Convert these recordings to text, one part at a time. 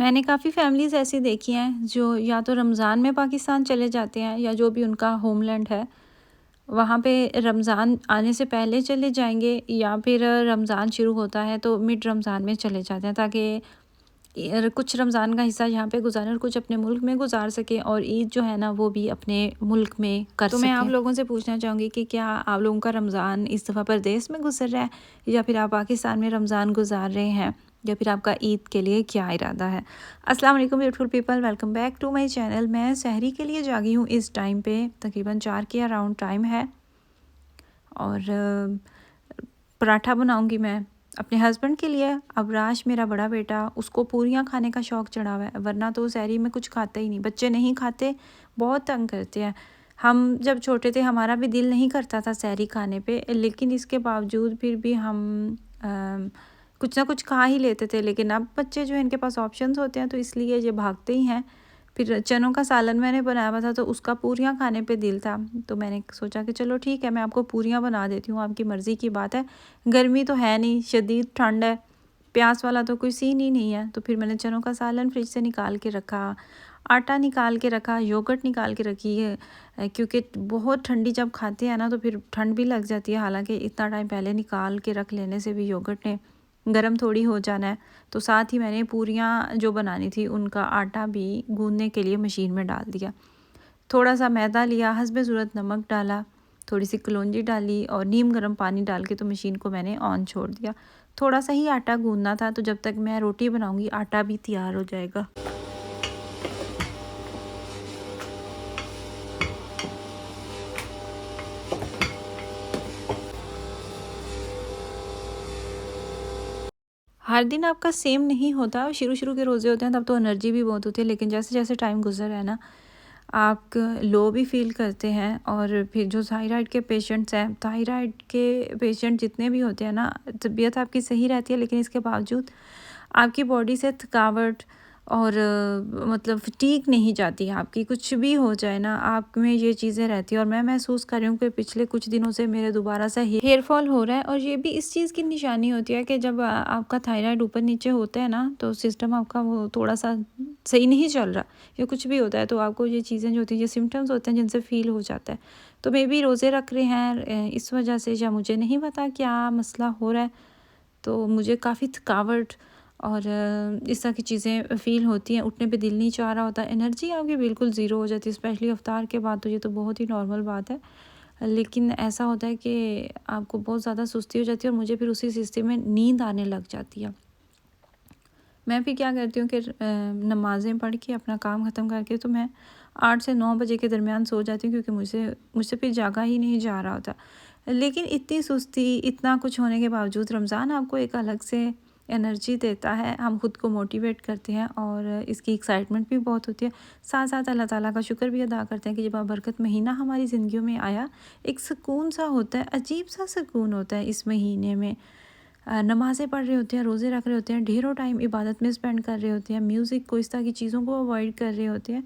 मैंने काफ़ी फैमिलीज़ ऐसी देखी हैं जो या तो रमज़ान में पाकिस्तान चले जाते हैं या जो भी उनका होमलैंड है वहाँ पे रमज़ान आने से पहले चले जाएंगे या फिर रमज़ान शुरू होता है तो मिड रमज़ान में चले जाते हैं ताकि कुछ रमज़ान का हिस्सा यहाँ पे गुजारें और कुछ अपने मुल्क में गुजार सकें और ईद जो है ना वो भी अपने मुल्क में कर सकें। तो मैं आप लोगों से पूछना चाहूँगी कि क्या आप लोगों का रमज़ान इस दफ़ा परदेश में गुजर रहा है या फिर आप पाकिस्तान में रमज़ान गुजार रहे हैं या फिर आपका ईद के लिए क्या इरादा है। अस्सलाम वालेकुम beautiful people, welcome back to my channel. मैं सहरी के लिए जागी हूँ इस टाइम पे, तकरीबन 4 के अराउंड टाइम है और पराठा बनाऊँगी मैं अपने हस्बैंड के लिए। अबराश मेरा बड़ा बेटा, उसको पूरियाँ खाने का शौक़ चढ़ा हुआ है, वरना तो सहरी में कुछ खाता ही नहीं। बच्चे नहीं खाते, बहुत तंग करते हैं। हम जब छोटे थे हमारा भी दिल नहीं करता था सहरी खाने पे, लेकिन इसके बावजूद फिर भी हम कुछ ना कुछ खा ही लेते थे। लेकिन अब बच्चे जो हैं इनके पास ऑप्शंस होते हैं तो इसलिए ये भागते ही हैं। फिर चनों का सालन मैंने बनाया हुआ था तो उसका पूरियाँ खाने पे दिल था, तो मैंने सोचा कि चलो ठीक है मैं आपको पूरियाँ बना देती हूँ, आपकी मर्ज़ी की बात है। गर्मी तो है नहीं, शदीद ठंड है, प्यास वाला तो कोई सीन ही नहीं है। तो फिर मैंने चनों का सालन फ्रिज से निकाल के रखा, आटा निकाल के रखा, योगर्ट निकाल के रखी है, क्योंकि बहुत ठंडी जब खाते हैं ना तो फिर ठंड भी लग जाती है। हालांकि इतना टाइम पहले निकाल के रख लेने से भी योगर्ट ने गरम थोड़ी हो जाना है। तो साथ ही मैंने पूरियाँ जो बनानी थी उनका आटा भी गूंदने के लिए मशीन में डाल दिया। थोड़ा सा मैदा लिया, हस्बे ज़रूरत नमक डाला, थोड़ी सी कलौंजी डाली और नीम गर्म पानी डाल के तो मशीन को मैंने ऑन छोड़ दिया। थोड़ा सा ही आटा गूंदना था, तो जब तक मैं रोटी बनाऊंगी आटा भी तैयार हो जाएगा। हर दिन आपका सेम नहीं होता, शुरू शुरू के रोज़े होते हैं तब तो एनर्जी भी बहुत होती है, लेकिन जैसे जैसे टाइम गुजर रहा है ना आप लो भी फील करते हैं। और फिर जो थायराइड के पेशेंट्स हैं, थायराइड के पेशेंट जितने भी होते हैं ना, तबीयत आपकी सही रहती है लेकिन इसके बावजूद आपकी बॉडी से थकावट और मतलब फटीग नहीं जाती है आपकी। कुछ भी हो जाए ना आप में ये चीज़ें रहती हैं। और मैं महसूस कर रही हूँ कि पिछले कुछ दिनों से मेरे दोबारा से हेयर फॉल हो रहा है, और ये भी इस चीज़ की निशानी होती है कि जब आपका थायराइड ऊपर नीचे होता है ना तो सिस्टम आपका वो थोड़ा सा सही नहीं चल रहा या कुछ भी होता है तो आपको ये चीज़ें जो होती हैं, ये सिम्टम्स होते हैं जिनसे फील हो जाता है। तो मे भी रोज़े रख रहे हैं इस वजह से, या मुझे नहीं पता क्या मसला हो रहा है। तो मुझे काफ़ी थकावट और इस तरह की चीज़ें फ़ील होती हैं, उठने पे दिल नहीं चाह रहा होता, एनर्जी आपकी बिल्कुल ज़ीरो हो जाती है, स्पेशली इफ्तार के बाद। तो ये तो बहुत ही नॉर्मल बात है, लेकिन ऐसा होता है कि आपको बहुत ज़्यादा सुस्ती हो जाती है और मुझे फिर उसी सिस्टम में नींद आने लग जाती है। मैं फिर क्या करती हूँ कि नमाज़ें पढ़ के अपना काम ख़त्म करके तो मैं 8 से 9 बजे के दरमियान सो जाती हूँ, क्योंकि मुझसे फिर जागा ही नहीं जा रहा होता। लेकिन इतनी सुस्ती, इतना कुछ होने के बावजूद रमज़ान आपको एक अलग से एनर्जी देता है, हम खुद को मोटिवेट करते हैं और इसकी एक्साइटमेंट भी बहुत होती है। साथ साथ अल्लाह ताला का शुक्र भी अदा करते हैं कि जब बरकत महीना हमारी ज़िंदगियों में आया, एक सुकून सा होता है, अजीब सा सुकून होता है इस महीने में। नमाज़ें पढ़ रहे होते हैं, रोज़े रख रहे होते हैं, ढेरों टाइम इबादत में स्पेंड कर रहे होते हैं, म्यूज़िक को, इस तरह की चीज़ों को अवॉइड कर रहे होते हैं,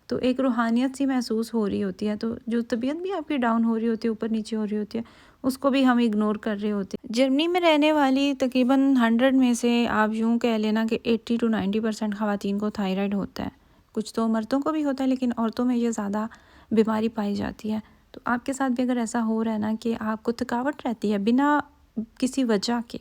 तो एक रूहानियत सी महसूस हो रही होती है। तो जो तबीयत भी आपकी डाउन हो रही होती है, ऊपर नीचे हो रही होती है, उसको भी हम इग्नोर कर रहे होते हैं। जर्मनी में रहने वाली तकरीबन 100 में से आप यूँ कह लेना कि 80 to 90% ख़वातीन को थायराइड होता है। कुछ तो मर्दों को भी होता है, लेकिन औरतों में ये ज़्यादा बीमारी पाई जाती है। तो आपके साथ भी अगर ऐसा हो रहा है ना कि आपको थकावट रहती है बिना किसी वजह के,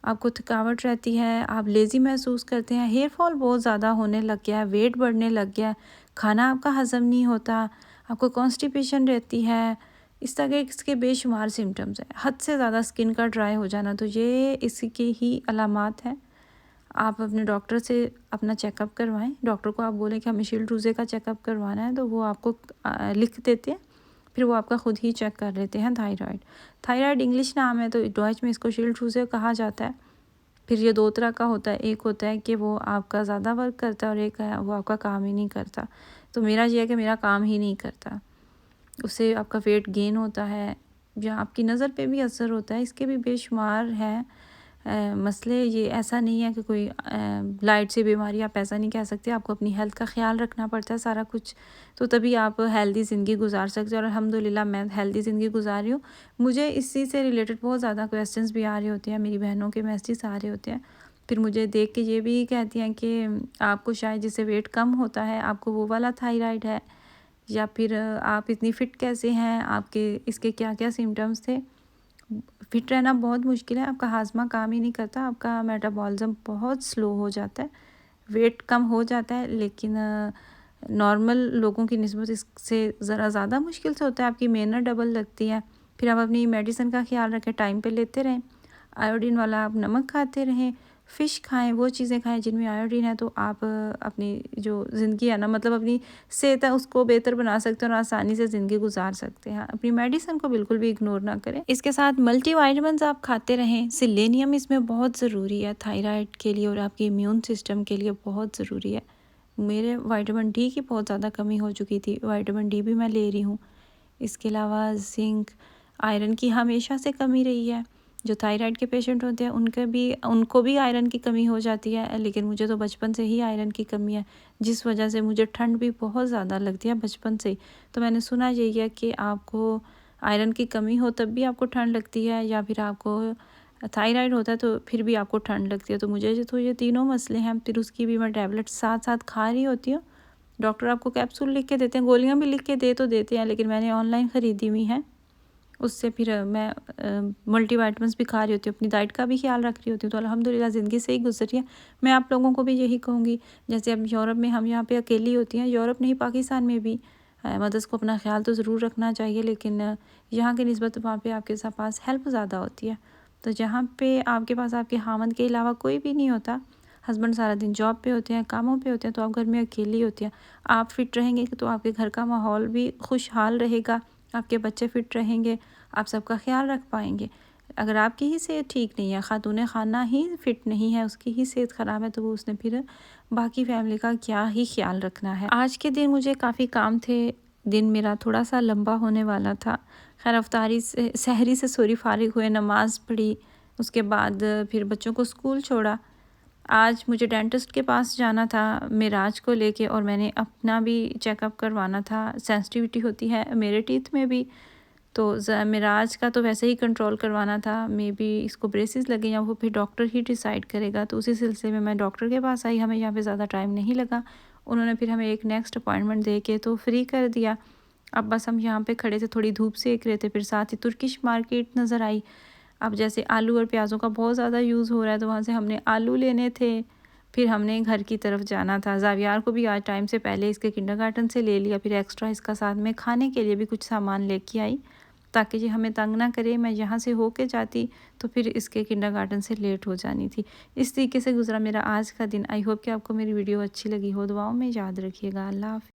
आपको थकावट रहती है, आप लेज़ी महसूस करते हैं, हेयर फॉल बहुत ज़्यादा होने लग गया है, वेट बढ़ने लग गया है, खाना आपका हज़म नहीं होता, आपको कॉन्स्टिपेशन रहती है, इस तरह के इसके बेशुमार सिम्टम्स हैं। हद से ज़्यादा स्किन का ड्राई हो जाना, तो ये इसकी ही अलामात हैं। आप अपने डॉक्टर से अपना चेकअप करवाएं। डॉक्टर को आप बोलें कि हमें शील्ड रोज़े का चेकअप करवाना है, तो वो आपको लिख देते हैं, फिर वो आपका ख़ुद ही चेक कर लेते हैं। थायराइड इंग्लिश नाम है, तो डॉइच में इसको शील्ड रोज़े कहा जाता है। फिर ये 2 तरह का होता है, एक होता है कि वो आपका ज़्यादा वर्क करता है और एक है वो आपका काम ही नहीं करता। तो मेरा ये है कि मेरा काम ही नहीं करता, उससे आपका वेट गेन होता है या आपकी नज़र पे भी असर होता है। इसके भी बेशुमार हैं मसले। ये ऐसा नहीं है कि कोई लाइट सी बीमारी, आप ऐसा नहीं कह सकते। आपको अपनी हेल्थ का ख्याल रखना पड़ता है सारा कुछ, तो तभी आप हेल्दी ज़िंदगी गुजार सकते हो। और अल्हम्दुलिल्लाह मैं हेल्दी ज़िंदगी गुजार रही हूँ। मुझे इसी से रिलेटेड बहुत ज़्यादा क्वेश्चंस भी आ रहे होते हैं, मेरी बहनों के मैसेज आ रहे होते हैं, फिर मुझे देख के ये भी कहती हैं कि आपको शायद जिससे वेट कम होता है आपको वो वाला थायराइड है, या फिर आप इतनी फ़िट कैसे हैं, आपके इसके क्या क्या सिम्टम्स थे। फिट रहना बहुत मुश्किल है, आपका हाजमा काम ही नहीं करता, आपका मेटाबॉलिज्म बहुत स्लो हो जाता है, वेट कम हो जाता है, लेकिन नॉर्मल लोगों की निस्बत इससे ज़रा ज़्यादा मुश्किल से होता है, आपकी मेहनत डबल लगती है। फिर आप अपनी मेडिसिन का ख्याल रखें, टाइम पे लेते रहें, आयोडीन वाला आप नमक खाते रहें, फ़िश खाएं, वो चीज़ें खाएं जिनमें आयोडीन है, तो आप अपनी जो ज़िंदगी है ना, मतलब अपनी सेहत है उसको बेहतर बना सकते हैं और आसानी से ज़िंदगी गुजार सकते हैं। अपनी मेडिसिन को बिल्कुल भी इग्नोर ना करें। इसके साथ मल्टीविटामिन्स आप खाते रहें, सेलेनियम इसमें बहुत ज़रूरी है थायराइड के लिए और आपके इम्यून सिस्टम के लिए बहुत ज़रूरी है। मेरे विटामिन डी की बहुत ज़्यादा कमी हो चुकी थी, विटामिन डी भी मैं ले रही हूँ। इसके अलावा जिंक, आयरन की हमेशा से कमी रही है। जो थायराइड के पेशेंट होते हैं उनको भी आयरन की कमी हो जाती है, लेकिन मुझे तो बचपन से ही आयरन की कमी है, जिस वजह से मुझे ठंड भी बहुत ज़्यादा लगती है बचपन से ही। तो मैंने सुना यही है कि आपको आयरन की कमी हो तब भी आपको ठंड लगती है, या फिर आपको थायराइड होता है तो फिर भी आपको ठंड लगती है। तो मुझे जो तो ये तीनों मसले हैं, फिर उसकी भी मैं टैबलेट साथ साथ खा रही होती हूँ। डॉक्टर आपको कैप्सूल लिख के देते हैं, गोलियाँ भी लिख के दे तो देते हैं, लेकिन मैंने ऑनलाइन ख़रीदी हुई हैं। उससे फिर मैं मल्टीविटामिन्स भी खा रही होती हूँ, अपनी डाइट का भी ख्याल रख रही होती हूँ, तो अल्हम्दुलिल्लाह ज़िंदगी सही गुजर रही है। मैं आप लोगों को भी यही कहूँगी, जैसे अब यूरोप में हम यहाँ पे अकेली होती हैं, यूरोप नहीं पाकिस्तान में भी मदर्स को अपना ख्याल तो ज़रूर रखना चाहिए, लेकिन यहाँ की निस्बत वहाँ पे आपके पास हेल्प ज़्यादा होती है। तो जहाँ पे आपके पास आपके खामद के अलावा कोई भी नहीं होता, हस्बैंड सारा दिन जॉब पे होते हैं, कामों पे होते हैं, तो आप घर में अकेली होती हैं। आप फिट रहेंगे तो आपके घर का माहौल भी खुशहाल रहेगा, आपके बच्चे फिट रहेंगे, आप सबका ख्याल रख पाएंगे। अगर आपकी ही सेहत ठीक नहीं है, खातून खाना ही फिट नहीं है, उसकी ही सेहत ख़राब है, तो वो उसने फिर बाकी फैमिली का क्या ही ख्याल रखना है। आज के दिन मुझे काफ़ी काम थे, दिन मेरा थोड़ा सा लंबा होने वाला था। खैर अफ्तारी से सहरी से सोरी फारिग हुए, नमाज़ पढ़ी, उसके बाद फिर बच्चों को स्कूल छोड़ा। आज मुझे डेंटिस्ट के पास जाना था मेराज को लेके, और मैंने अपना भी चेकअप करवाना था। सेंसिटिविटी होती है मेरे टीथ में भी, तो मेराज का तो वैसे ही कंट्रोल करवाना था। मे बी इसको ब्रेसेस लगे या वो फिर डॉक्टर ही डिसाइड करेगा। तो उसी सिलसिले में मैं डॉक्टर के पास आई, हमें यहाँ पे ज़्यादा टाइम नहीं लगा। उन्होंने फिर हमें एक नेक्स्ट अपॉइंटमेंट दे के तो फ्री कर दिया। अब बस हम यहाँ पे खड़े थे, थोड़ी धूप सेक रहे थे, फिर साथ ही तुर्किश मार्केट नज़र आई। अब जैसे आलू और प्याज़ों का बहुत ज़्यादा यूज़ हो रहा है, तो वहाँ से हमने आलू लेने थे, फिर हमने घर की तरफ जाना था। ज़ावियार को भी आज टाइम से पहले इसके किंडरगार्टन से ले लिया, फिर एक्स्ट्रा इसका साथ में खाने के लिए भी कुछ सामान लेके आई, ताकि ये हमें तंग ना करे। मैं यहाँ से होके जाती तो फिर इसके किंडरगार्टन से लेट हो जानी थी। इस तरीके से गुजरा मेरा आज का दिन। आई होप कि आपको मेरी वीडियो अच्छी लगी हो। दुआओं में याद रखिएगा। अल्लाह हाफ़िज़।